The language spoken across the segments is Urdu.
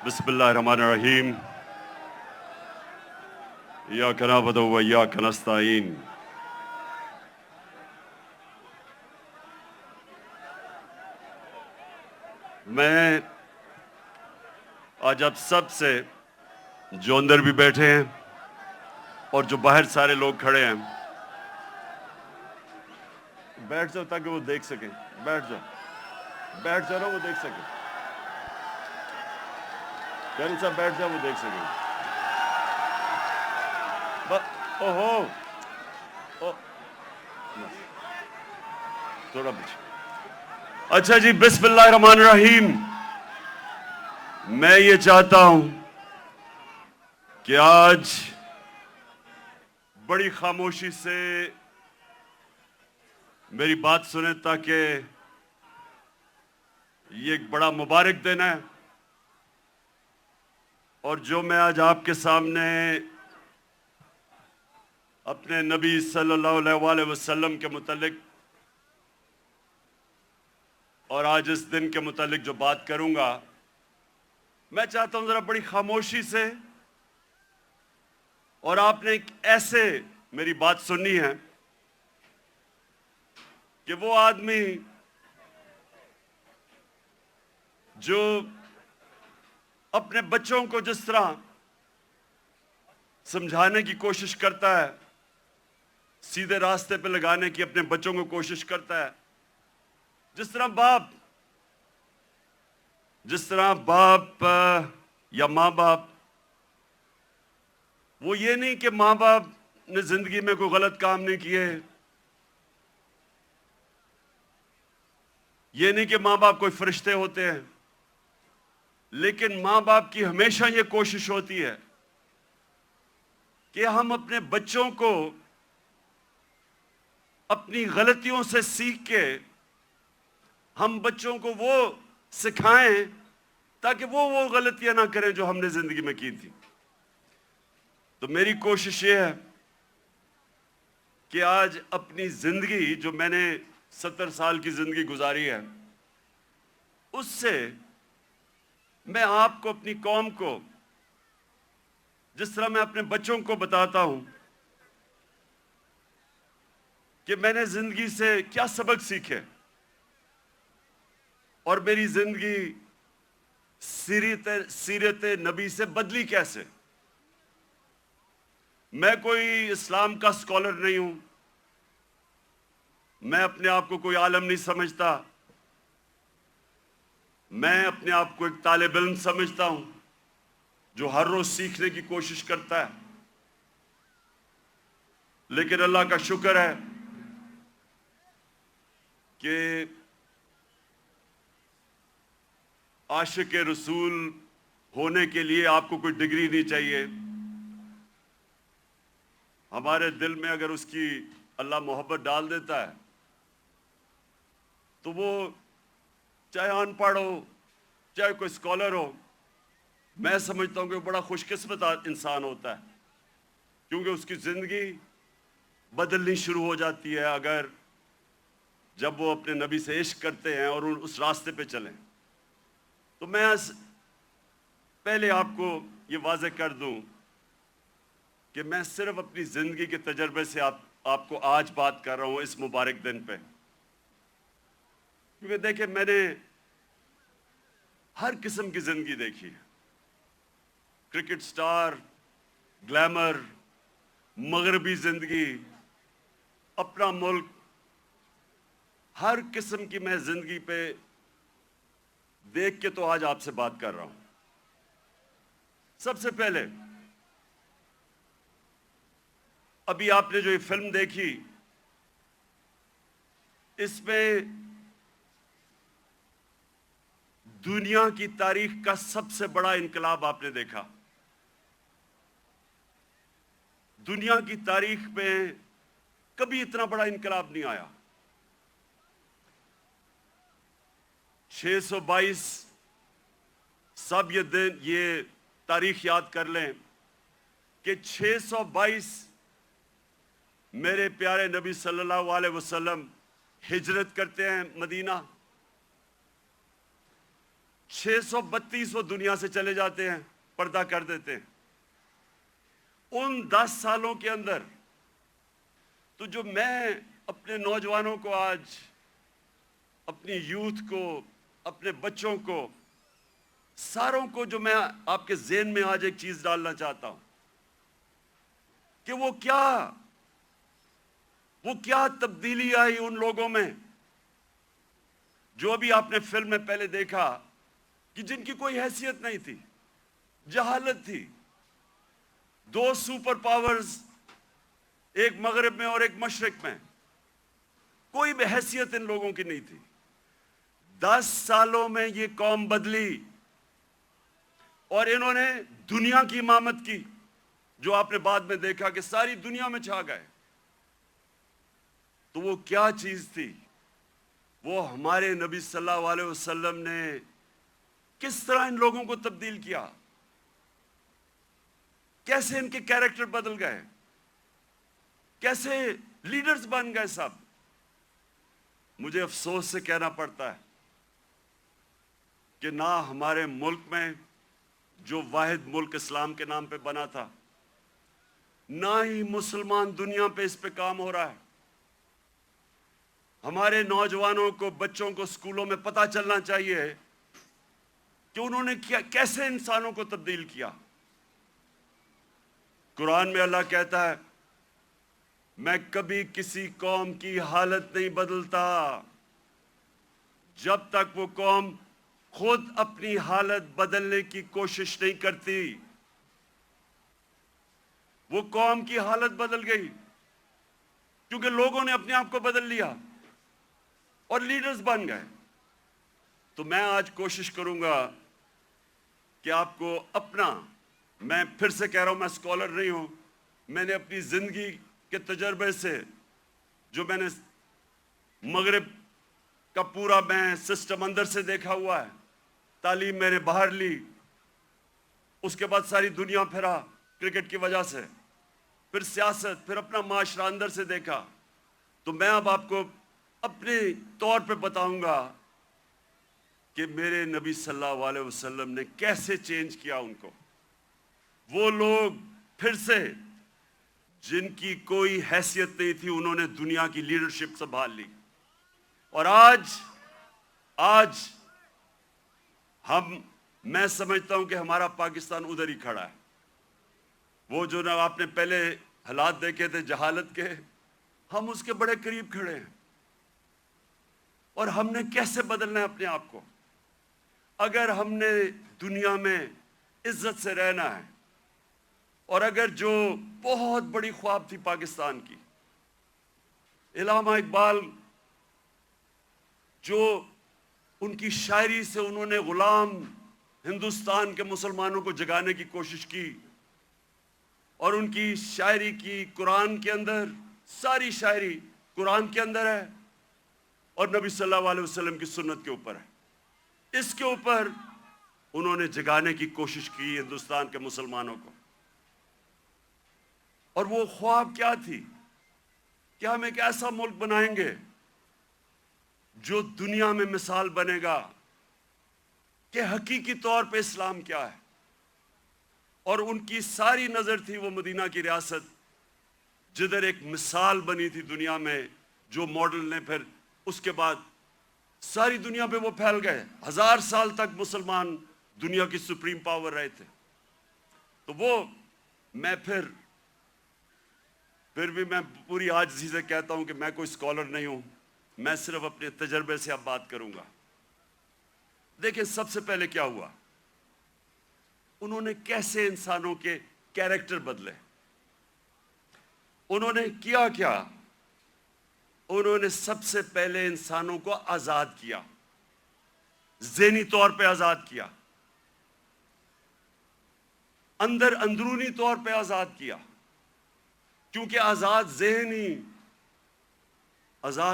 بسم اللہ الرحمن الرحیم ایاک نعبد و ایاک نستعین. میں آج آپ سب سے جو اندر بھی بیٹھے ہیں اور جو باہر سارے لوگ کھڑے ہیں بیٹھ جاؤ تاکہ وہ دیکھ سکیں. بیٹھ جاؤ نا وہ دیکھ سکیں. کہنے صاحب بیٹھ جاؤ وہ دیکھ سکیں. اوہو تھوڑا پیچھے. اچھا جی، بسم اللہ الرحمن الرحیم. میں یہ چاہتا ہوں کہ آج بڑی خاموشی سے میری بات سنیں تاکہ یہ ایک بڑا مبارک دن ہے. اور جو میں آج آپ کے سامنے اپنے نبی صلی اللہ علیہ وآلہ وسلم کے متعلق اور آج اس دن کے متعلق جو بات کروں گا، میں چاہتا ہوں ذرا بڑی خاموشی سے، اور آپ نے ایک ایسے میری بات سننی ہے کہ وہ آدمی جو اپنے بچوں کو جس طرح سمجھانے کی کوشش کرتا ہے، سیدھے راستے پہ لگانے کی اپنے بچوں کو کوشش کرتا ہے، جس طرح باپ یا ماں باپ، وہ یہ نہیں کہ ماں باپ نے زندگی میں کوئی غلط کام نہیں کیے، یہ نہیں کہ ماں باپ کوئی فرشتے ہوتے ہیں، لیکن ماں باپ کی ہمیشہ یہ کوشش ہوتی ہے کہ ہم اپنے بچوں کو اپنی غلطیوں سے سیکھ کے ہم بچوں کو وہ سکھائیں تاکہ وہ غلطیاں نہ کریں جو ہم نے زندگی میں کی تھی. تو میری کوشش یہ ہے کہ آج اپنی زندگی جو میں نے 70 سال کی زندگی گزاری ہے، اس سے میں آپ کو، اپنی قوم کو، جس طرح میں اپنے بچوں کو بتاتا ہوں کہ میں نے زندگی سے کیا سبق سیکھے اور میری زندگی سیرت نبی سے بدلی کیسے. میں کوئی اسلام کا اسکالر نہیں ہوں، میں اپنے آپ کو کوئی عالم نہیں سمجھتا، میں اپنے آپ کو ایک طالب علم سمجھتا ہوں جو ہر روز سیکھنے کی کوشش کرتا ہے. لیکن اللہ کا شکر ہے کہ عاشق رسول ہونے کے لیے آپ کو کوئی ڈگری نہیں چاہیے. ہمارے دل میں اگر اس کی اللہ محبت ڈال دیتا ہے تو وہ چاہے ان پڑھ ہو، چاہے کوئی اسکالر ہو، میں سمجھتا ہوں کہ وہ بڑا خوش قسمت انسان ہوتا ہے، کیونکہ اس کی زندگی بدلنی شروع ہو جاتی ہے اگر جب وہ اپنے نبی سے عشق کرتے ہیں اور اس راستے پہ چلیں. تو میں پہلے آپ کو یہ واضح کر دوں کہ میں صرف اپنی زندگی کے تجربے سے آپ کو آج بات کر رہا ہوں اس مبارک دن پہ. کیونکہ دیکھیں، میں نے ہر قسم کی زندگی دیکھی ہے. کرکٹ سٹار، گلیمر، مغربی زندگی، اپنا ملک، ہر قسم کی میں زندگی پہ دیکھ کے تو آج آپ سے بات کر رہا ہوں. سب سے پہلے ابھی آپ نے جو یہ فلم دیکھی، اس میں دنیا کی تاریخ کا سب سے بڑا انقلاب آپ نے دیکھا. دنیا کی تاریخ میں کبھی اتنا بڑا انقلاب نہیں آیا. 622 سب یہ تاریخ یاد کر لیں کہ 622 میرے پیارے نبی صلی اللہ علیہ وسلم ہجرت کرتے ہیں مدینہ. 632 وہ دنیا سے چلے جاتے ہیں، پردہ کر دیتے ہیں۔ ان 10 سالوں کے اندر تو جو میں اپنے نوجوانوں کو آج، اپنی یوتھ کو، اپنے بچوں کو، ساروں کو جو میں آپ کے ذہن میں آج ایک چیز ڈالنا چاہتا ہوں کہ وہ کیا تبدیلی آئی ان لوگوں میں جو ابھی آپ نے فلم میں پہلے دیکھا کہ جن کی کوئی حیثیت نہیں تھی، جہالت تھی۔ 2 سپر پاورز، ایک مغرب میں اور ایک مشرق میں، کوئی بھی حیثیت ان لوگوں کی نہیں تھی۔ 10 سالوں میں یہ قوم بدلی اور انہوں نے دنیا کی امامت کی، جو آپ نے بعد میں دیکھا کہ ساری دنیا میں چھا گئے۔ تو وہ کیا چیز تھی؟ وہ ہمارے نبی صلی اللہ علیہ وسلم نے کس طرح ان لوگوں کو تبدیل کیا، کیسے ان کے کیریکٹر بدل گئے، کیسے لیڈرز بن گئے سب۔ مجھے افسوس سے کہنا پڑتا ہے کہ نہ ہمارے ملک میں، جو واحد ملک اسلام کے نام پہ بنا تھا، نہ ہی مسلمان دنیا پہ اس پہ کام ہو رہا ہے۔ ہمارے نوجوانوں کو، بچوں کو اسکولوں میں پتہ چلنا چاہیے کہ انہوں نے کیسے انسانوں کو تبدیل کیا۔ قرآن میں اللہ کہتا ہے، میں کبھی کسی قوم کی حالت نہیں بدلتا جب تک وہ قوم خود اپنی حالت بدلنے کی کوشش نہیں کرتی۔ وہ قوم کی حالت بدل گئی کیونکہ لوگوں نے اپنے آپ کو بدل لیا اور لیڈرز بن گئے۔ تو میں آج کوشش کروں گا کہ آپ کو میں پھر سے کہہ رہا ہوں، میں اسکالر نہیں ہوں، میں نے اپنی زندگی کے تجربے سے، جو میں نے مغرب کا پورا میں سسٹم اندر سے دیکھا ہوا ہے، تعلیم میں نے باہر لی، اس کے بعد ساری دنیا پھرا کرکٹ کی وجہ سے، پھر سیاست، پھر اپنا معاشرہ اندر سے دیکھا، تو میں اب آپ کو اپنے طور پہ بتاؤں گا کہ میرے نبی صلی اللہ علیہ وسلم نے کیسے چینج کیا ان کو۔ وہ لوگ پھر سے، جن کی کوئی حیثیت نہیں تھی، انہوں نے دنیا کی لیڈرشپ سنبھال لی۔ اور آج میں سمجھتا ہوں کہ ہمارا پاکستان ادھر ہی کھڑا ہے۔ وہ جو نا آپ نے پہلے حالات دیکھے تھے جہالت کے، ہم اس کے بڑے قریب کھڑے ہیں۔ اور ہم نے کیسے بدلنا ہے اپنے آپ کو؟ اگر ہم نے دنیا میں عزت سے رہنا ہے، اور اگر جو بہت بڑی خواب تھی پاکستان کی، علامہ اقبال، جو ان کی شاعری سے انہوں نے غلام ہندوستان کے مسلمانوں کو جگانے کی کوشش کی، اور ان کی شاعری کی قرآن کے اندر، ساری شاعری قرآن کے اندر ہے اور نبی صلی اللہ علیہ وسلم کی سنت کے اوپر ہے۔ اس کے اوپر انہوں نے جگانے کی کوشش کی ہندوستان کے مسلمانوں کو۔ اور وہ خواب کیا تھی کہ ہم ایک ایسا ملک بنائیں گے جو دنیا میں مثال بنے گا کہ حقیقی طور پہ اسلام کیا ہے۔ اور ان کی ساری نظر تھی وہ مدینہ کی ریاست، جدھر ایک مثال بنی تھی دنیا میں، جو ماڈل نے پھر اس کے بعد ساری دنیا پہ وہ پھیل گئے۔ 1000 سال تک مسلمان دنیا کی سپریم پاور رہے تھے۔ تو وہ میں پھر بھی میں پوری عاجزی سے کہتا ہوں کہ میں کوئی اسکالر نہیں ہوں، میں صرف اپنے تجربے سے اب بات کروں گا۔ دیکھیں سب سے پہلے کیا ہوا، انہوں نے کیسے انسانوں کے کیریکٹر بدلے۔ انہوں نے کیا انہوں نے سب سے پہلے انسانوں کو آزاد کیا، ذہنی طور پہ آزاد کیا، اندرونی طور پہ آزاد کیا، کیونکہ آزاد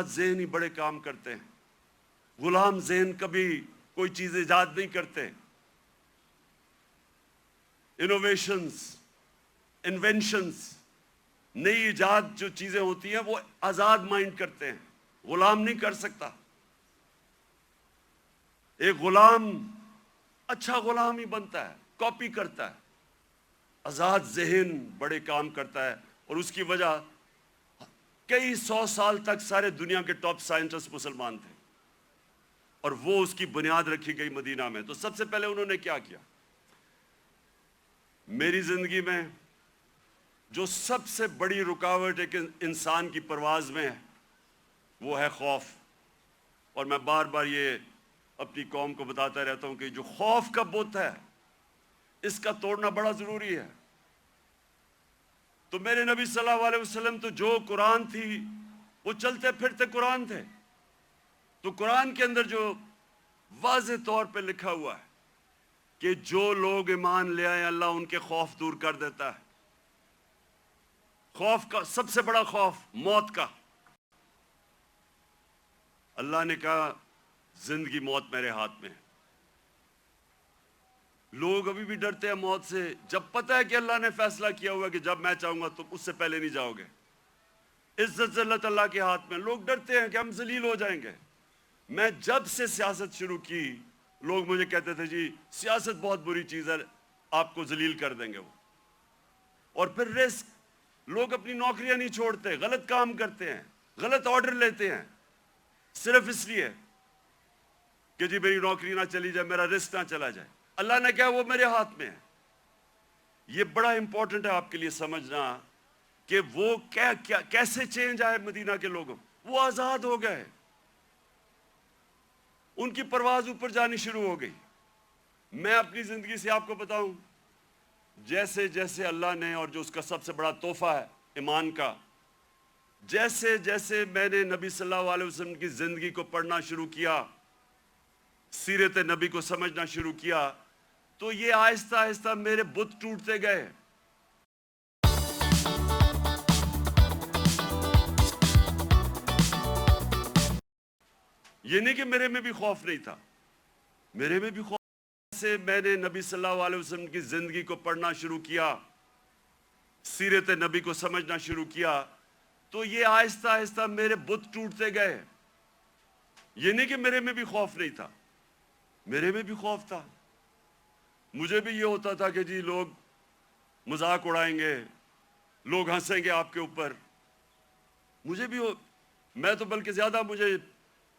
ذہنی بڑے کام کرتے ہیں۔ غلام ذہن کبھی کوئی چیز ایجاد نہیں کرتے۔ انوینشنز، نئی ایجاد جو چیزیں ہوتی ہیں وہ آزاد مائنڈ کرتے ہیں، غلام نہیں کر سکتا۔ ایک غلام اچھا غلام ہی بنتا ہے, کاپی کرتا ہے. آزاد ذہن بڑے کام کرتا ہے, اور اس کی وجہ کئی 100 سال تک سارے دنیا کے ٹاپ سائنٹسٹ مسلمان تھے, اور وہ اس کی بنیاد رکھی گئی مدینہ میں. تو سب سے پہلے انہوں نے کیا کیا؟ میری زندگی میں جو سب سے بڑی رکاوٹ ایک انسان کی پرواز میں ہے وہ ہے خوف. اور میں بار بار یہ اپنی قوم کو بتاتا رہتا ہوں کہ جو خوف کا بت ہے اس کا توڑنا بڑا ضروری ہے. تو میرے نبی صلی اللہ علیہ وسلم تو جو قرآن تھی وہ چلتے پھرتے قرآن تھے. تو قرآن کے اندر جو واضح طور پہ لکھا ہوا ہے کہ جو لوگ ایمان لے آئے اللہ ان کے خوف دور کر دیتا ہے. خوف کا سب سے بڑا خوف موت کا. اللہ نے کہا زندگی موت میرے ہاتھ میں ہے. لوگ ابھی بھی ڈرتے ہیں موت سے, جب پتہ ہے کہ اللہ نے فیصلہ کیا ہوا کہ جب میں چاہوں گا تو اس سے پہلے نہیں جاؤ گے. عزت ذلت اللہ کے ہاتھ میں. لوگ ڈرتے ہیں کہ ہم ذلیل ہو جائیں گے. میں جب سے سیاست شروع کی لوگ مجھے کہتے تھے جی سیاست بہت بری چیز ہے, آپ کو ذلیل کر دیں گے وہ. اور پھر رسک, لوگ اپنی نوکریاں نہیں چھوڑتے, غلط کام کرتے ہیں, غلط آرڈر لیتے ہیں صرف اس لیے کہ جی میری نوکری نہ چلی جائے, میرا رزق نہ چلا جائے. اللہ نے کہا وہ میرے ہاتھ میں ہے. یہ بڑا امپورٹنٹ ہے آپ کے لیے سمجھنا کہ وہ کیسے چینج آئے مدینہ کے لوگوں. وہ آزاد ہو گئے, ان کی پرواز اوپر جانی شروع ہو گئی. میں اپنی زندگی سے آپ کو بتاؤں, جیسے جیسے اللہ نے, اور جو اس کا سب سے بڑا تحفہ ہے ایمان کا, جیسے جیسے میں نے نبی صلی اللہ علیہ وسلم کی زندگی کو پڑھنا شروع کیا, سیرت نبی کو سمجھنا شروع کیا, تو یہ آہستہ آہستہ میرے بت ٹوٹتے گئے. یہ نہیں کہ میرے میں بھی خوف نہیں تھا, میرے میں بھی خوف. سے میں نے نبی صلی اللہ علیہ وسلم کی زندگی کو پڑھنا شروع کیا, سیرت نبی کو سمجھنا شروع کیا, تو یہ آہستہ آہستہ میرے بت ٹوٹتے گئے. یہ نہیں کہ میرے میں بھی خوف نہیں تھا, میرے میں بھی خوف تھا. مجھے بھی یہ ہوتا تھا کہ جی لوگ مذاق اڑائیں گے, لوگ ہنسیں گے آپ کے اوپر. مجھے بھی میں تو بلکہ زیادہ, مجھے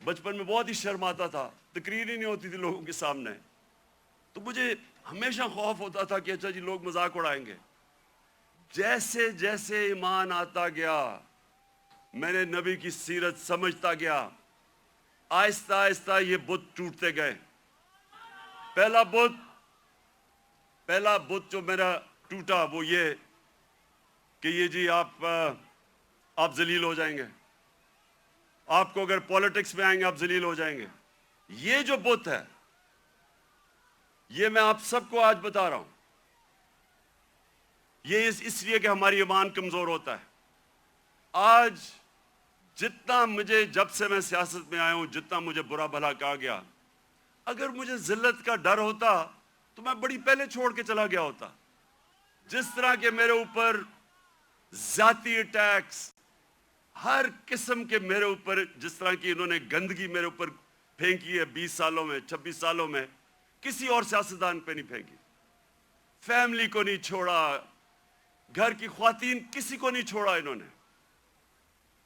بچپن میں بہت ہی شرم آتا تھا, تقریر ہی نہیں ہوتی تھی لوگوں کے سامنے. تو مجھے ہمیشہ خوف ہوتا تھا کہ اچھا جی لوگ مذاق اڑائیں گے. جیسے جیسے ایمان آتا گیا, میں نے نبی کی سیرت سمجھتا گیا, آہستہ آہستہ یہ بت ٹوٹتے گئے. پہلا بت جو میرا ٹوٹا وہ یہ کہ یہ جی آپ ذلیل ہو جائیں گے, آپ کو اگر پولیٹکس میں آئیں گے آپ ذلیل ہو جائیں گے. یہ جو بت ہے یہ میں آپ سب کو آج بتا رہا ہوں, یہ اس لیے کہ ہماری ایمان کمزور ہوتا ہے. آج جتنا مجھے, جب سے میں سیاست میں آیا ہوں, جتنا مجھے برا بھلا کہا گیا, اگر مجھے ذلت کا ڈر ہوتا تو میں بڑی پہلے چھوڑ کے چلا گیا ہوتا. جس طرح کے میرے اوپر ذاتی اٹیکس, ہر قسم کے میرے اوپر, جس طرح کی انہوں نے گندگی میرے اوپر پھینکی ہے 20 سالوں میں, 26 سالوں میں, کسی اور سیاستدان پہ نہیں پھینکی. فیملی کو نہیں چھوڑا, گھر کی خواتین, کسی کو نہیں چھوڑا انہوں نے.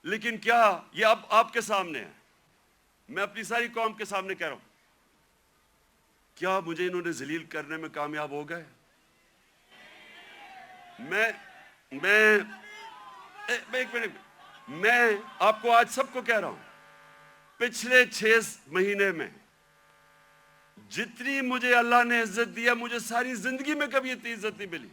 لیکن کیا یہ اب آپ کے سامنے ہے, میں اپنی ساری قوم کے سامنے کہہ رہا ہوں, کیا مجھے انہوں نے ذلیل کرنے میں کامیاب ہو گئے؟ ایک منٹ, میں آپ کو آج سب کو کہہ رہا ہوں, پچھلے 6 مہینے میں جتنی مجھے اللہ نے عزت دیا, مجھے ساری زندگی میں کبھی اتنی عزت نہیں ملی.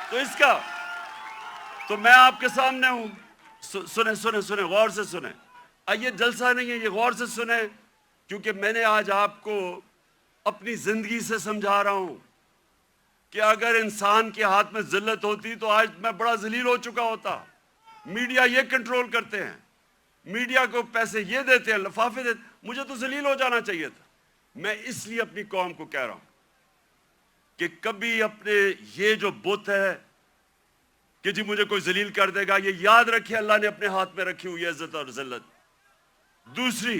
تو اس کا تو میں آپ کے سامنے ہوں. سنیں غور سے سنیں. یہ جلسہ نہیں ہے, یہ غور سے سنیں, کیونکہ میں نے آج آپ کو اپنی زندگی سے سمجھا رہا ہوں کہ اگر انسان کے ہاتھ میں ذلت ہوتی تو آج میں بڑا ذلیل ہو چکا ہوتا. میڈیا یہ کنٹرول کرتے ہیں, میڈیا کو پیسے یہ دیتے ہیں, لفافے دیتے, مجھے تو ذلیل ہو جانا چاہیے تھا. میں اس لیے اپنی قوم کو کہہ رہا ہوں کہ کبھی اپنے یہ جو بت ہے کہ جی مجھے کوئی ذلیل کر دے گا, یہ یاد رکھے اللہ نے اپنے ہاتھ میں رکھی ہوئی عزت اور ذلت. دوسری,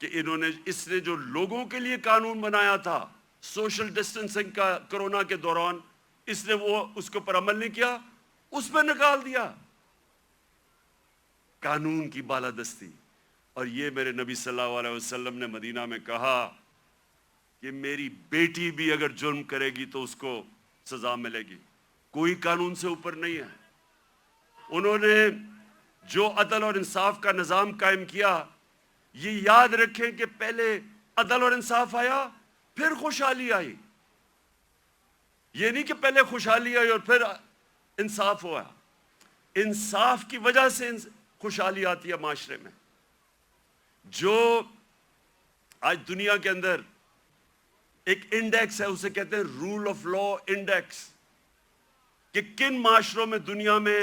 کہ اس نے جو لوگوں کے لیے قانون بنایا تھا سوشل ڈسٹنسنگ کا کرونا کے دوران، اس نے اس کے اوپر عمل نہیں کیا، اس پہ نکال دیا قانون کی بالادستی۔ اور یہ میرے نبی صلی اللہ علیہ وسلم نے مدینہ میں کہا کہ میری بیٹی بھی اگر جرم کرے گی تو اس کو سزا ملے گی، کوئی قانون سے اوپر نہیں ہے۔ انہوں نے جو عدل اور انصاف کا نظام قائم کیا، یہ یاد رکھیں کہ پہلے عدل اور انصاف آیا پھر خوشحالی آئی، یہ نہیں کہ پہلے خوشحالی آئی اور پھر انصاف ہوا۔ انصاف کی وجہ سے خوشحالی آتی ہے معاشرے میں۔ جو آج دنیا کے اندر ایک انڈیکس ہے، اسے کہتے ہیں رول آف لا انڈیکس، کہ کن معاشروں میں دنیا میں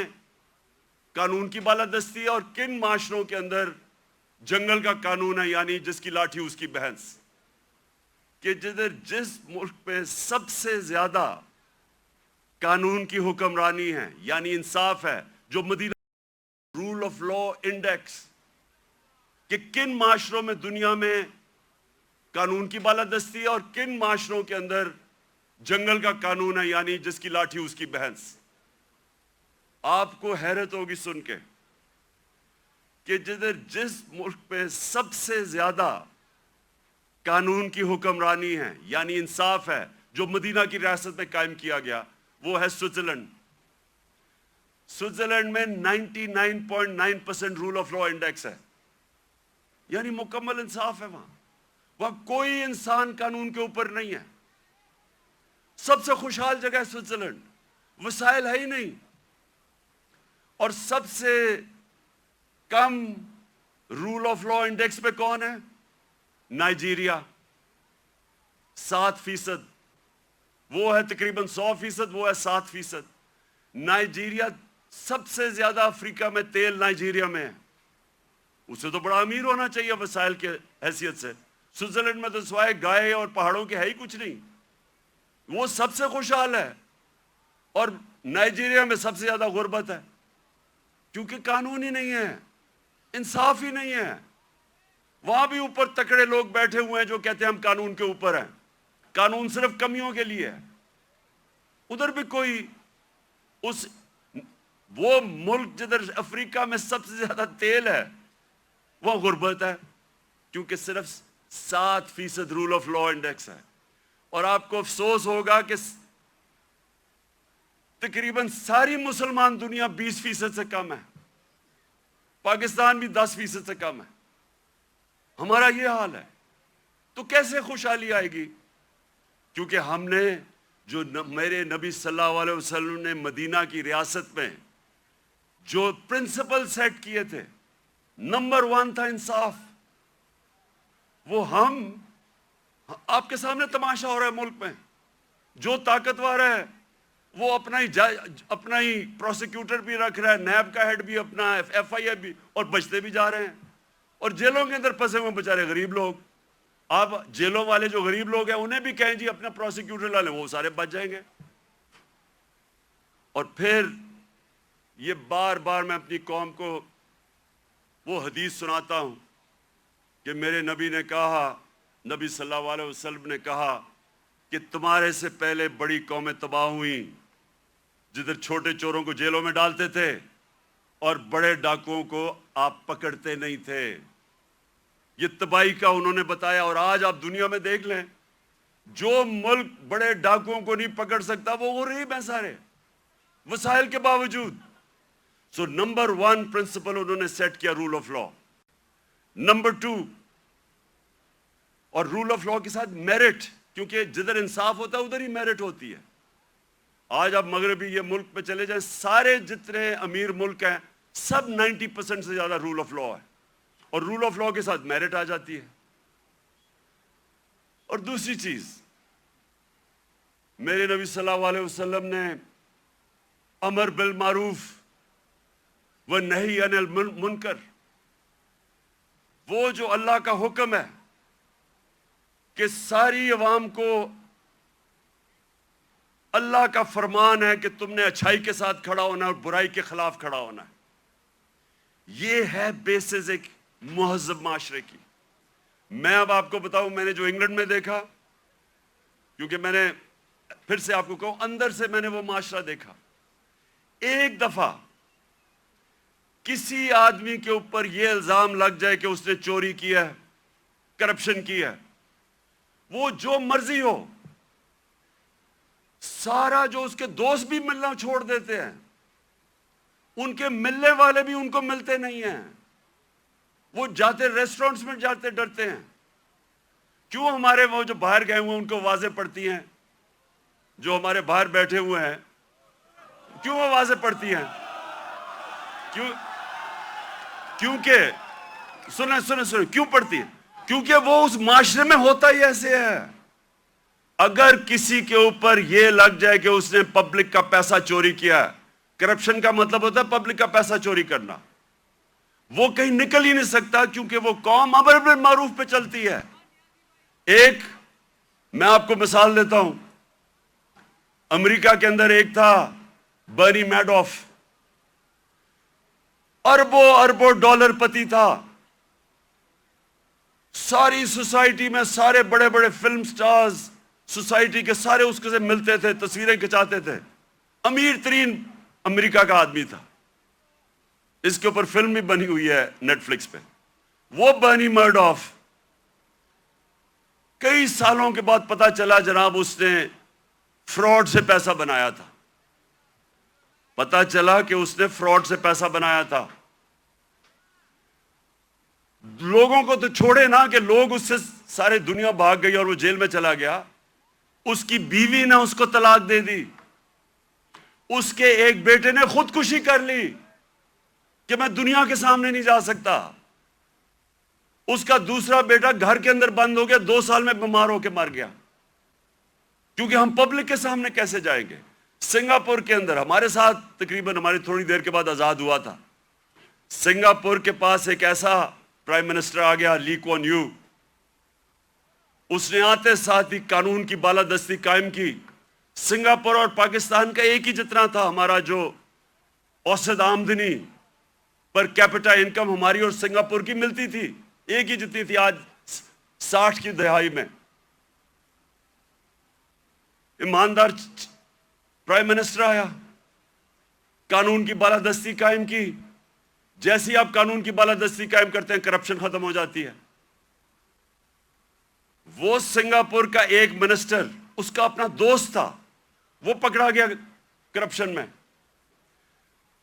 قانون کی بالادستی ہے اور کن معاشروں کے اندر جنگل کا قانون ہے، یعنی جس کی لاٹھی اس کی بھینس۔ کہ جس ملک پہ سب سے زیادہ قانون کی حکمرانی ہے یعنی انصاف ہے، جو مدینہ رول آف لا انڈیکس، کہ کن معاشروں میں دنیا میں قانون کی بالادستی ہے اور کن معاشروں کے اندر جنگل کا قانون ہے، یعنی جس کی لاٹھی اس کی بھینس۔ آپ کو حیرت ہوگی سن کے کہ جس ملک پہ سب سے زیادہ قانون کی حکمرانی ہے یعنی انصاف ہے، جو مدینہ کی ریاست میں قائم کیا گیا، وہ ہے سوئٹزرلینڈ۔ سوئٹزرلینڈ میں 99.9% رول آف لا انڈیکس ہے، یعنی مکمل انصاف ہے۔ وہاں کوئی انسان قانون کے اوپر نہیں ہے۔ سب سے خوشحال جگہ ہے سوئٹزرلینڈ، وسائل ہے ہی نہیں۔ اور سب سے کم رول آف لا انڈیکس پہ کون ہے؟ نائجیریا، 7%۔ وہ ہے تقریباً 100%، وہ ہے 7%۔ نائجیریا سب سے زیادہ افریقہ میں تیل نائجیریا میں ہے، اسے تو بڑا امیر ہونا چاہیے وسائل کے حیثیت سے۔ سوئٹزرلینڈ میں تو سوائے گائے اور پہاڑوں کے ہے ہی کچھ نہیں، وہ سب سے خوشحال ہے۔ اور نائجیریا میں سب سے زیادہ غربت ہے، کیونکہ قانون ہی نہیں ہے، انصاف ہی نہیں ہے۔ وہاں بھی اوپر تکڑے لوگ بیٹھے ہوئے ہیں جو کہتے ہیں ہم قانون کے اوپر ہیں، قانون صرف کمیوں کے لیے ہے۔ ادھر بھی کوئی وہ ملک جدھر افریقہ میں سب سے زیادہ تیل ہے، وہاں غربت ہے، کیونکہ صرف 7% رول آف لا انڈیکس ہے۔ اور آپ کو افسوس ہوگا کہ تقریباً ساری مسلمان دنیا 20% سے کم ہے، پاکستان بھی 10% سے کم ہے۔ ہمارا یہ حال ہے، تو کیسے خوشحالی آئے گی؟ کیونکہ ہم نے جو میرے نبی صلی اللہ علیہ وسلم نے مدینہ کی ریاست میں جو پرنسپل سیٹ کیے تھے، نمبر 1 تھا انصاف۔ وہ آپ کے سامنے تماشا ہو رہا ہے ملک میں، جو طاقتور ہے وہ اپنا ہی پروسیکیوٹر بھی رکھ رہا ہے، نیب کا ہیڈ بھی اپنا، FIA بھی، اور بچتے بھی جا رہے ہیں۔ اور جیلوں کے اندر پھنسے ہوئے بیچارے غریب لوگ، آپ جیلوں والے جو غریب لوگ ہیں انہیں بھی کہیں جی اپنا پروسیکیوٹر لا لیں، وہ سارے بچ جائیں گے۔ اور پھر یہ بار بار میں اپنی قوم کو وہ حدیث سناتا ہوں کہ میرے نبی نے کہا، نبی صلی اللہ علیہ وسلم نے کہا کہ تمہارے سے پہلے بڑی قومیں تباہ ہوئیں جدھر چھوٹے چوروں کو جیلوں میں ڈالتے تھے اور بڑے ڈاکوؤں کو آپ پکڑتے نہیں تھے۔ یہ تباہی کا انہوں نے بتایا۔ اور آج آپ دنیا میں دیکھ لیں، جو ملک بڑے ڈاکوؤں کو نہیں پکڑ سکتا وہ غریب ہیں سارے، وسائل کے باوجود۔ سو نمبر 1 پرنسپل انہوں نے سیٹ کیا رول آف لا۔ نمبر 2، اور رول آف لا کے ساتھ میرٹ، کیونکہ جدھر انصاف ہوتا ہے ادھر ہی میرٹ ہوتی ہے۔ آج آپ مغربی یہ ملک پہ چلے جائیں، سارے جتنے امیر ملک ہیں سب 90% سے زیادہ رول آف لا ہے، اور رول آف لا کے ساتھ میرٹ آ جاتی ہے۔ اور دوسری چیز، میرے نبی صلی اللہ علیہ وسلم نے امر بالمعروف ونہی عن المنکر، وہ جو اللہ کا حکم ہے کہ ساری عوام کو اللہ کا فرمان ہے کہ تم نے اچھائی کے ساتھ کھڑا ہونا ہے اور برائی کے خلاف کھڑا ہونا ہے، یہ ہے بیسز ایک مہذب معاشرے کی۔ میں اب آپ کو بتاؤں میں نے جو انگلینڈ میں دیکھا، کیونکہ میں نے پھر سے آپ کو کہوں اندر سے میں نے وہ معاشرہ دیکھا. ایک دفعہ کسی آدمی کے اوپر یہ الزام لگ جائے کہ اس نے چوری کی ہے، کرپشن کی ہے، وہ جو مرضی ہو، سارا جو اس کے دوست بھی ملنا چھوڑ دیتے ہیں، ان کے ملنے والے بھی ان کو ملتے نہیں ہیں، وہ جاتے ریسٹورنٹس میں جاتے ڈرتے ہیں. کیوں ہمارے وہ جو باہر گئے ہوئے ان کو واضح پڑتی ہیں، جو ہمارے باہر بیٹھے ہوئے ہیں کیوں وہ واضح پڑتی ہیں؟ کیونکہ سنیں کیوں پڑتی ہیں؟ کیونکہ وہ اس معاشرے میں ہوتا ہی ایسے ہے. اگر کسی کے اوپر یہ لگ جائے کہ اس نے پبلک کا پیسہ چوری کیا ہے، کرپشن کا مطلب ہوتا ہے پبلک کا پیسہ چوری کرنا، وہ کہیں نکل ہی نہیں سکتا، کیونکہ وہ قوم امر بالمعروف پہ چلتی ہے. ایک میں آپ کو مثال دیتا ہوں، امریکہ کے اندر ایک تھا برنی میڈوف، اربوں ڈالر پتی تھا. ساری سوسائٹی میں سارے بڑے بڑے فلم سٹارز سوسائٹی کے سارے اس کے سے ملتے تھے، تصویریں کھچاتے تھے. امیر ترین امریکہ کا آدمی تھا. اس کے اوپر فلم بھی بنی ہوئی ہے نیٹ فلکس پہ. وہ برنی میڈوف کئی سالوں کے بعد پتا چلا جناب اس نے فراڈ سے پیسہ بنایا تھا. پتا چلا کہ اس نے فراڈ سے پیسہ بنایا تھا. لوگوں کو تو چھوڑے نا کہ لوگ اس سے سارے دنیا بھاگ گئی اور وہ جیل میں چلا گیا. اس کی بیوی نے اس کو طلاق دے دی. اس کے ایک بیٹے نے خودکشی کر لی کہ میں دنیا کے سامنے نہیں جا سکتا. اس کا دوسرا بیٹا گھر کے اندر بند ہو گیا، 2 سال میں بیمار ہو کے مر گیا. کیونکہ ہم پبلک کے سامنے کیسے جائیں گے؟ سنگاپور کے اندر ہمارے ساتھ تقریباً ہماری تھوڑی دیر کے بعد آزاد ہوا تھا. سنگاپور کے پاس ایک ایسا پرائم منسٹر آ گیا، لی کوان یو. اس نے آتے ساتھ ہی قانون کی بالادستی قائم کی. سنگاپور اور پاکستان کا ایک ہی جتنا تھا. ہمارا جو اوسط آمدنی پر کیپٹا انکم ہماری اور سنگاپور کی ملتی تھی، ایک ہی جتنی تھی. آج 60 کی دہائی میں ایماندار پرائم منسٹر آیا، قانون کی بالادستی قائم کی. جیسے ہی آپ قانون کی بالادستی قائم کرتے ہیں کرپشن ختم ہو جاتی ہے. وہ سنگاپور کا ایک منسٹر، اس کا اپنا دوست تھا، وہ پکڑا گیا کرپشن میں.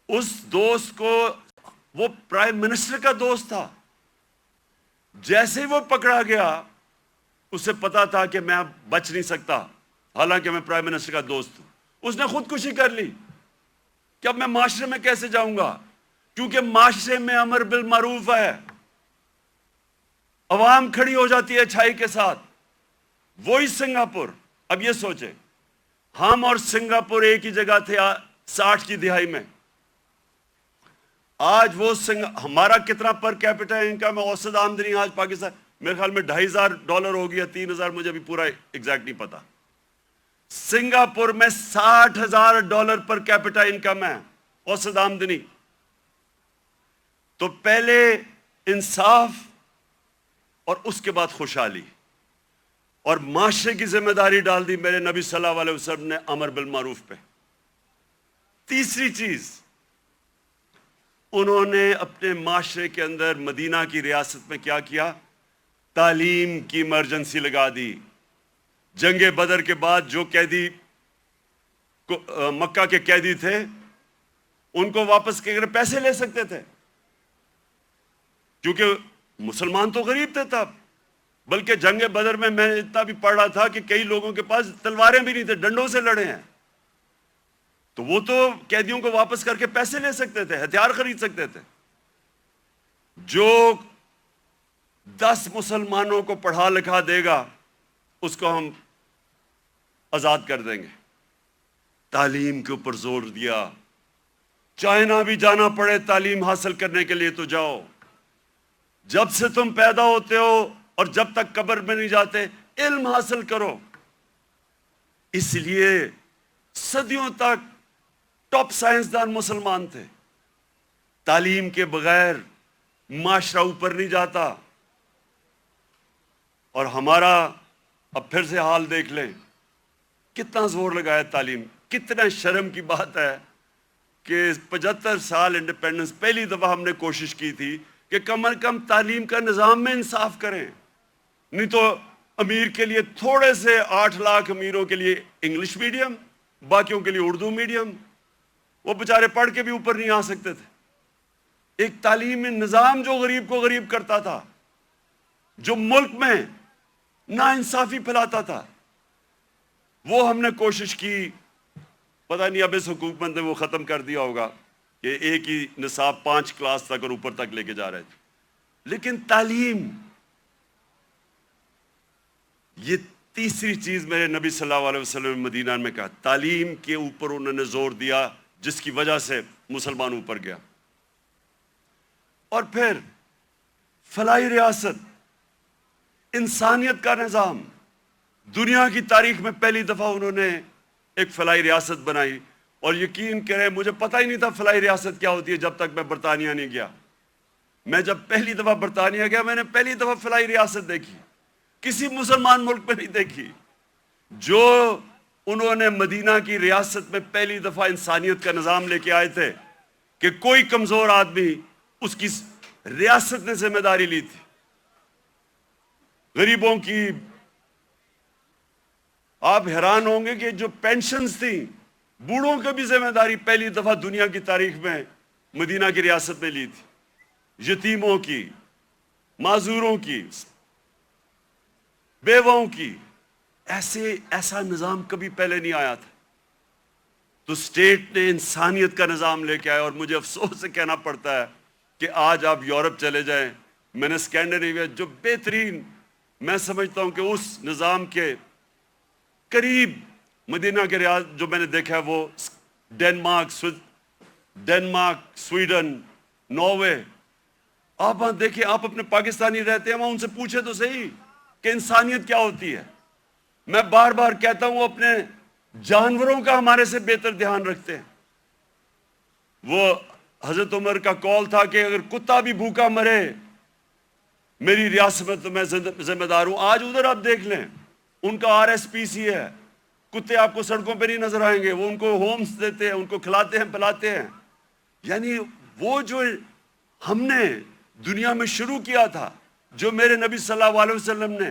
اس دوست کو، وہ پرائم منسٹر کا دوست تھا، جیسے ہی وہ پکڑا گیا اسے پتا تھا کہ میں اب بچ نہیں سکتا، حالانکہ میں پرائم منسٹر کا دوست ہوں. اس نے خودکشی کر لی کہ اب میں معاشرے میں کیسے جاؤں گا، کیونکہ معاشرے میں امر بالمعروف ہے. عوام کھڑی ہو جاتی ہے اچھائی کے ساتھ. وہی سنگاپور. اب یہ سوچیں، ہم اور سنگاپور ایک ہی جگہ تھے 60 کی دہائی میں. آج وہ ہمارا کتنا پر کیپٹا انکم ہے، اوسط آمدنی آج پاکستان میرے خیال میں $2,500 ہو گیا، 3,000 مجھے ابھی پورا ایگزیکٹ نہیں پتا. سنگاپور میں $60,000 پر کیپٹا انکم ہے، اوسط آمدنی. تو پہلے انصاف اور اس کے بعد خوشحالی اور معاشرے کی ذمہ داری ڈال دی میرے نبی صلی اللہ علیہ وسلم نے امر بالمعروف پہ. تیسری چیز، انہوں نے اپنے معاشرے کے اندر مدینہ کی ریاست میں کیا کیا؟ تعلیم کی ایمرجنسی لگا دی. جنگ بدر کے بعد جو قیدی مکہ کے قیدی تھے ان کو واپس کے پیسے لے سکتے تھے، کیونکہ مسلمان تو غریب تھے تب. بلکہ جنگ بدر میں اتنا بھی پڑھ رہا تھا کہ کئی لوگوں کے پاس تلواریں بھی نہیں تھے، ڈنڈوں سے لڑے ہیں. تو وہ تو قیدیوں کو واپس کر کے پیسے لے سکتے تھے، ہتھیار خرید سکتے تھے. جو 10 مسلمانوں کو پڑھا لکھا دے گا اس کو ہم آزاد کر دیں گے. تعلیم کے اوپر زور دیا. چائنا بھی جانا پڑے تعلیم حاصل کرنے کے لیے تو جاؤ. جب سے تم پیدا ہوتے ہو اور جب تک قبر میں نہیں جاتے علم حاصل کرو. اس لیے صدیوں تک ٹاپ سائنسدان مسلمان تھے. تعلیم کے بغیر معاشرہ اوپر نہیں جاتا. اور ہمارا اب پھر سے حال دیکھ لیں، کتنا زور لگایا تعلیم. کتنا شرم کی بات ہے کہ 75 سال انڈیپینڈنس پہلی دفعہ ہم نے کوشش کی تھی کہ کم از کم تعلیم کا نظام میں انصاف کریں. نہیں تو امیر کے لیے تھوڑے سے 8 لاکھ امیروں کے لیے انگلش میڈیم، باقیوں کے لیے اردو میڈیم، وہ بیچارے پڑھ کے بھی اوپر نہیں آ سکتے تھے. ایک تعلیمی نظام جو غریب کو غریب کرتا تھا، جو ملک میں ناانصافی پھیلاتا تھا، وہ ہم نے کوشش کی. پتہ نہیں اب اس حکومت نے وہ ختم کر دیا ہوگا کہ ایک ہی نصاب 5 کلاس تک اور اوپر تک لے کے جا رہے تھے. لیکن تعلیم، یہ تیسری چیز میرے نبی صلی اللہ علیہ وسلم نے مدینہ میں کہا، تعلیم کے اوپر انہوں نے زور دیا، جس کی وجہ سے مسلمان اوپر گیا. اور پھر فلاحی ریاست، انسانیت کا نظام. دنیا کی تاریخ میں پہلی دفعہ انہوں نے ایک فلاحی ریاست بنائی. اور یقین کریں مجھے پتہ ہی نہیں تھا فلاحی ریاست کیا ہوتی ہے جب تک میں برطانیہ نہیں گیا. میں جب پہلی دفعہ برطانیہ گیا، میں نے پہلی دفعہ فلاحی ریاست دیکھی، کسی مسلمان ملک میں نہیں دیکھی. جو انہوں نے مدینہ کی ریاست میں پہلی دفعہ انسانیت کا نظام لے کے آئے تھے کہ کوئی کمزور آدمی، اس کی ریاست نے ذمہ داری لی تھی. غریبوں کی، آپ حیران ہوں گے کہ جو پینشنز تھیں، بوڑھوں کی بھی ذمہ داری پہلی دفعہ دنیا کی تاریخ میں مدینہ کی ریاست نے لی تھی. یتیموں کی، معذوروں کی، بیواؤں کی. ایسا نظام کبھی پہلے نہیں آیا تھا. تو اسٹیٹ نے انسانیت کا نظام لے کے آیا. اور مجھے افسوس سے کہنا پڑتا ہے کہ آج آپ یورپ چلے جائیں، میں نے اسکینڈینیویا جو بہترین، میں سمجھتا ہوں کہ اس نظام کے قریب مدینہ کے ریاض جو میں نے دیکھا ہے وہ ڈنمارک، سویڈن، ناروے. آپ وہاں دیکھیں، آپ اپنے پاکستانی رہتے ہیں وہاں، ان سے پوچھے تو صحیح کہ انسانیت کیا ہوتی ہے. میں بار بار کہتا ہوں وہ اپنے جانوروں کا ہمارے سے بہتر دھیان رکھتے ہیں. وہ حضرت عمر کا قول تھا کہ اگر کتا بھی بھوکا مرے میری ریاست میں تو میں ذمہ دار ہوں. آج ادھر آپ دیکھ لیں، ان کا RSPC ہے، کتے آپ کو سڑکوں پہ نہیں نظر آئیں گے، وہ ان کو ہومز دیتے ہیں، ان کو کھلاتے ہیں پلاتے ہیں. یعنی وہ جو ہم نے دنیا میں شروع کیا تھا، جو میرے نبی صلی اللہ علیہ وسلم نے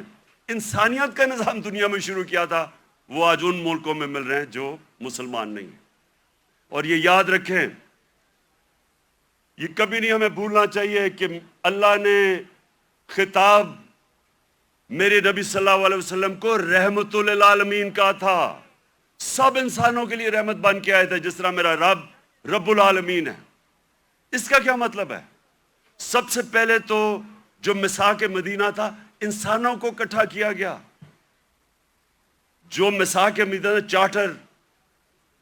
انسانیت کا نظام دنیا میں شروع کیا تھا، وہ آج ان ملکوں میں مل رہے ہیں جو مسلمان نہیں ہیں. اور یہ یاد رکھیں، یہ کبھی نہیں ہمیں بھولنا چاہیے کہ اللہ نے خطاب میرے نبی صلی اللہ علیہ وسلم کو رحمت للعالمین کہا تھا. سب انسانوں کے لیے رحمت بن کے آئے تھے، جس طرح میرا رب العالمین ہے. اس کا کیا مطلب ہے؟ سب سے پہلے تو جو میثاق مدینہ تھا، انسانوں کو اکٹھا کیا گیا. جو میثاق مدینہ چارٹر،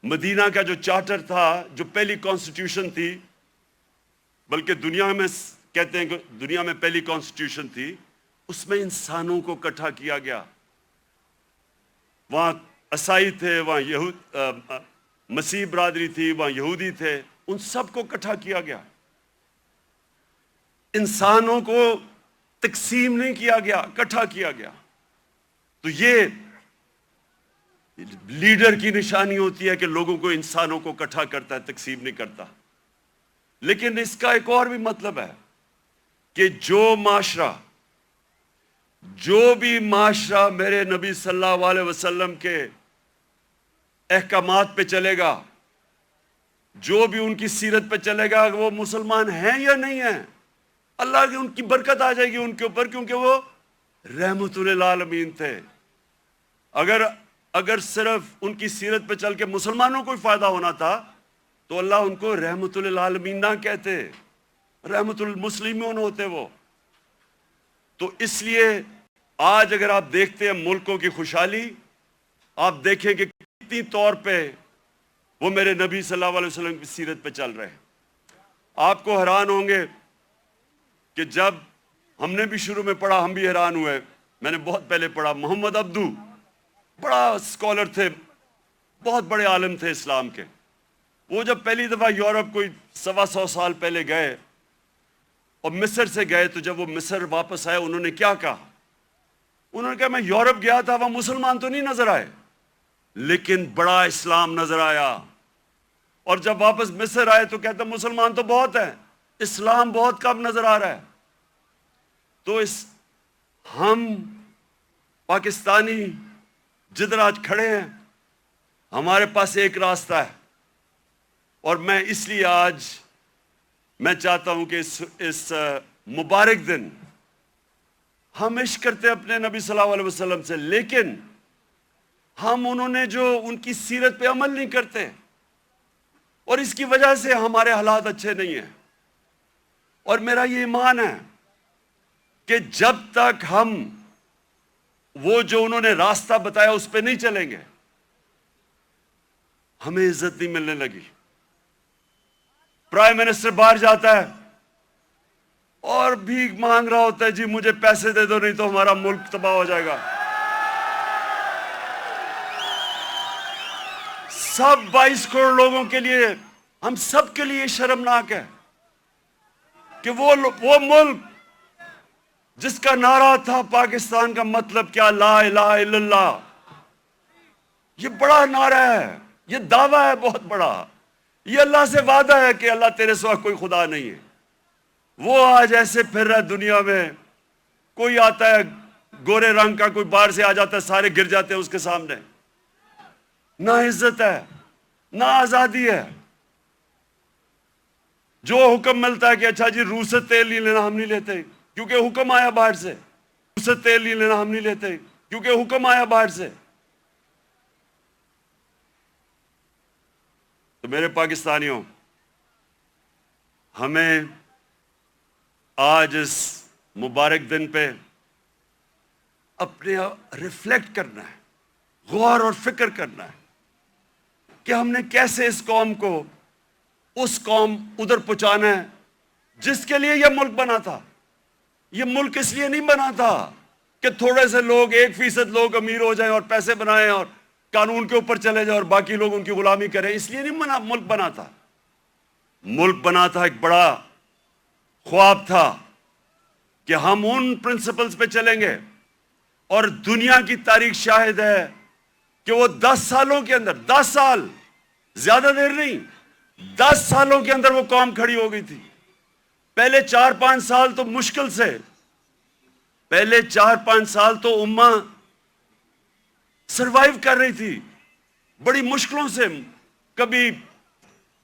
مدینہ کا جو چارٹر تھا، جو پہلی کانسٹیٹیوشن تھی، بلکہ دنیا میں کہتے ہیں کہ دنیا میں پہلی کانسٹیٹیوشن تھی، اس میں انسانوں کو اکٹھا کیا گیا. وہاں عیسائی تھے، وہاں مسیح برادری تھی، وہاں یہودی تھے، ان سب کو اکٹھا کیا گیا. انسانوں کو تقسیم نہیں کیا گیا، اکٹھا کیا گیا. تو یہ لیڈر کی نشانی ہوتی ہے کہ لوگوں کو، انسانوں کو اکٹھا کرتا ہے، تقسیم نہیں کرتا. لیکن اس کا ایک اور بھی مطلب ہے کہ جو بھی معاشرہ میرے نبی صلی اللہ علیہ وسلم کے احکامات پہ چلے گا، جو بھی ان کی سیرت پہ چلے گا، وہ مسلمان ہیں یا نہیں ہیں، اللہ کی ان کی برکت آ جائے گی ان کے اوپر، کیونکہ وہ رحمت للعالمین تھے. اگر صرف ان کی سیرت پہ چل کے مسلمانوں کو ہی فائدہ ہونا تھا تو اللہ ان کو رحمت للعالمین نہ کہتے، رحمت المسلمون ہوتے وہ. تو اس لیے آج اگر آپ دیکھتے ہیں ملکوں کی خوشحالی، آپ دیکھیں کہ کتنی طور پہ وہ میرے نبی صلی اللہ علیہ وسلم کی سیرت پہ چل رہے ہیں. آپ کو حیران ہوں گے کہ جب ہم نے بھی شروع میں پڑھا، ہم بھی حیران ہوئے. میں نے بہت پہلے پڑھا، محمد عبدو بڑا اسکالر تھے، بہت بڑے عالم تھے اسلام کے. وہ جب پہلی دفعہ یورپ کوئی 125 سال پہلے گئے اور مصر سے گئے، تو جب وہ مصر واپس آئے، انہوں نے کیا کہا انہوں نے کہا میں یورپ گیا تھا، وہاں مسلمان تو نہیں نظر آئے لیکن بڑا اسلام نظر آیا، اور جب واپس مصر آئے تو کہتے ہیں مسلمان تو بہت ہیں، اسلام بہت کم نظر آ رہا ہے۔ تو ہم پاکستانی جدھر آج کھڑے ہیں، ہمارے پاس ایک راستہ ہے، اور میں اس لیے آج میں چاہتا ہوں کہ اس مبارک دن ہم عشق کرتے اپنے نبی صلی اللہ علیہ وسلم سے، لیکن ہم انہوں نے جو ان کی سیرت پہ عمل نہیں کرتے، اور اس کی وجہ سے ہمارے حالات اچھے نہیں ہیں۔ اور میرا یہ ایمان ہے کہ جب تک ہم وہ جو انہوں نے راستہ بتایا اس پہ نہیں چلیں گے، ہمیں عزت نہیں ملنے لگی۔ پرائم منسٹر باہر جاتا ہے اور بھیک مانگ رہا ہوتا ہے، جی مجھے پیسے دے دو نہیں تو ہمارا ملک تباہ ہو جائے گا۔ سب 22 کروڑ لوگوں کے لیے، ہم سب کے لیے شرمناک ہے کہ وہ ملک جس کا نعرہ تھا پاکستان کا مطلب کیا، لا الہ الا اللہ، یہ بڑا نعرہ ہے، یہ دعویٰ ہے بہت بڑا، یہ اللہ سے وعدہ ہے کہ اللہ تیرے سوا کوئی خدا نہیں ہے۔ وہ آج ایسے پھر رہا ہے دنیا میں، کوئی آتا ہے گورے رنگ کا، کوئی باہر سے آ جاتا ہے، سارے گر جاتے ہیں اس کے سامنے۔ نہ عزت ہے، نہ آزادی ہے۔ جو حکم ملتا ہے کہ اچھا جی روس سے تیل نہیں لینا، ہم نہیں لیتے کیونکہ حکم آیا باہر سے۔ روس سے تیل نہیں لینا، ہم نہیں لیتے کیونکہ حکم آیا باہر سے۔ تو میرے پاکستانیوں، ہمیں آج اس مبارک دن پہ اپنے ریفلیکٹ کرنا ہے، غور اور فکر کرنا ہے کہ ہم نے کیسے اس قوم کو اس قوم ادھر پہنچانا ہے جس کے لیے یہ ملک بنا تھا۔ یہ ملک اس لیے نہیں بنا تھا کہ تھوڑے سے لوگ، 1% لوگ امیر ہو جائیں اور پیسے بنائیں اور قانون کے اوپر چلے جائیں اور باقی لوگ ان کی غلامی کریں، اس لیے نہیں ملک بنا تھا۔ ملک بنا تھا، ایک بڑا خواب تھا کہ ہم ان پرنسپلز پہ چلیں گے، اور دنیا کی تاریخ شاہد ہے کہ وہ 10 سالوں کے اندر، 10 سال، زیادہ دیر نہیں، 10 سالوں کے اندر وہ قوم کھڑی ہو گئی تھی۔ پہلے 4-5 سال تو مشکل سے، پہلے 4-5 سال تو امہ سروائیو کر رہی تھی بڑی مشکلوں سے، کبھی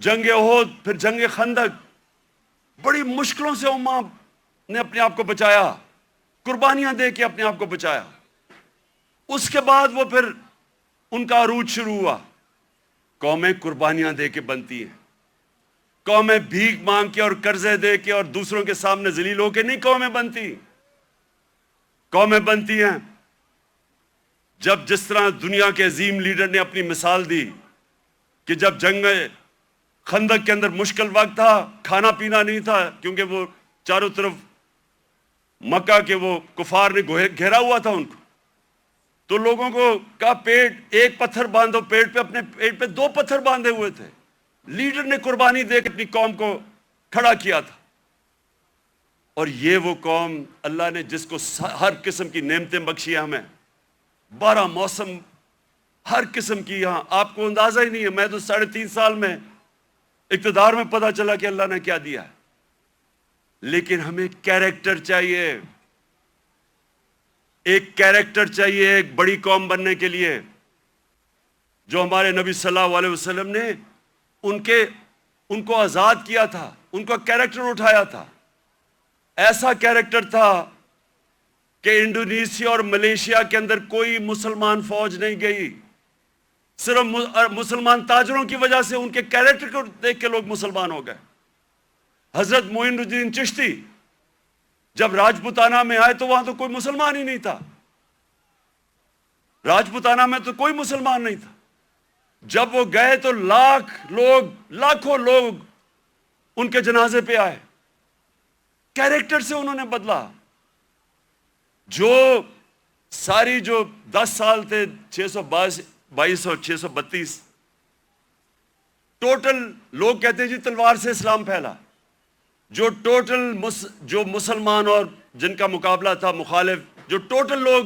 جنگ احد، پھر جنگ خندق، بڑی مشکلوں سے امہ نے اپنے آپ کو بچایا، قربانیاں دے کے اپنے آپ کو بچایا۔ اس کے بعد وہ پھر ان کا عروج شروع ہوا۔ قومیں قربانیاں دے کے بنتی ہیں، قومیں بھیک مانگ کے اور قرضے دے کے اور دوسروں کے سامنے ذلیل ہو کے نہیں قومیں بنتی۔ قومیں بنتی ہیں جب، جس طرح دنیا کے عظیم لیڈر نے اپنی مثال دی کہ جب جنگ خندق کے اندر مشکل وقت تھا، کھانا پینا نہیں تھا کیونکہ وہ چاروں طرف مکہ کے وہ کفار نے گھیرا ہوا تھا ان کو، تو لوگوں کو کہا ایک پتھر باندھو پیٹ پہ، اپنے پیٹ پہ 2 پتھر باندھے ہوئے تھے۔ لیڈر نے قربانی دے کے اپنی قوم کو کھڑا کیا تھا۔ اور یہ وہ قوم اللہ نے جس کو ہر قسم کی نعمتیں بخشی ہمیں، 12 موسم، ہر قسم کی، یہاں آپ کو اندازہ ہی نہیں ہے۔ میں تو 3.5 سال میں اقتدار میں پتہ چلا کہ اللہ نے کیا دیا ہے۔ لیکن ہمیں کیریکٹر چاہیے، ایک کیریکٹر چاہیے ایک بڑی قوم بننے کے لیے، جو ہمارے نبی صلی اللہ علیہ وسلم نے ان کو آزاد کیا تھا، ان کا کیریکٹر اٹھایا تھا۔ ایسا کیریکٹر تھا کہ انڈونیشیا اور ملیشیا کے اندر کوئی مسلمان فوج نہیں گئی، صرف مسلمان تاجروں کی وجہ سے، ان کے کیریکٹر کو دیکھ کے لوگ مسلمان ہو گئے۔ حضرت معین الدین چشتی جب راجپوتانہ میں آئے تو وہاں تو کوئی مسلمان ہی نہیں تھا، راجپوتانہ میں تو کوئی مسلمان نہیں تھا۔ جب وہ گئے تو لاکھوں لوگ ان کے جنازے پہ آئے۔ کیریکٹر سے انہوں نے بدلا۔ جو ساری جو 10 سال تھے، 622 اور 632، ٹوٹل لوگ کہتے ہیں جی تلوار سے اسلام پھیلا، جو ٹوٹل جو مسلمان اور جن کا مقابلہ تھا مخالف، جو ٹوٹل لوگ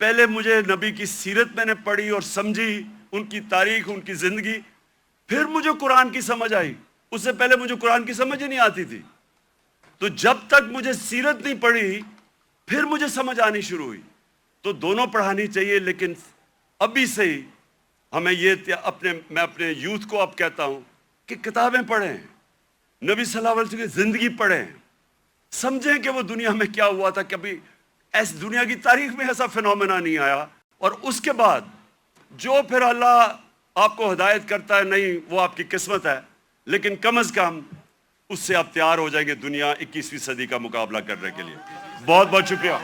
پہلے مجھے نبی کی سیرت میں نے پڑھی اور سمجھی، ان کی تاریخ، ان کی زندگی، پھر مجھے قرآن کی سمجھ آئی. اس سے پہلے مجھے قرآن کی سمجھ ہی نہیں آتی تھی. تو جب تک مجھے سیرت نہیں پڑھی پھر مجھے سمجھ آنی شروع ہوئی. تو دونوں پڑھانی چاہیے، لیکن ابھی سے ہی ہمیں یہ میں اپنے یوتھ کو اب کہتا ہوں کہ کتابیں پڑھیں، نبی صلی اللہ علیہ وسلم کی زندگی پڑھیں، سمجھیں کہ وہ دنیا میں کیا ہوا تھا. کبھی ایس دنیا کی تاریخ میں ایسا فینومینا نہیں آیا. اور اس کے بعد جو پھر اللہ آپ کو ہدایت کرتا ہے، نہیں وہ آپ کی قسمت ہے، لیکن کم از کم اس سے آپ تیار ہو جائیں گے دنیا 21ویں صدی کا مقابلہ کرنے کے لیے. بہت بہت شکریہ.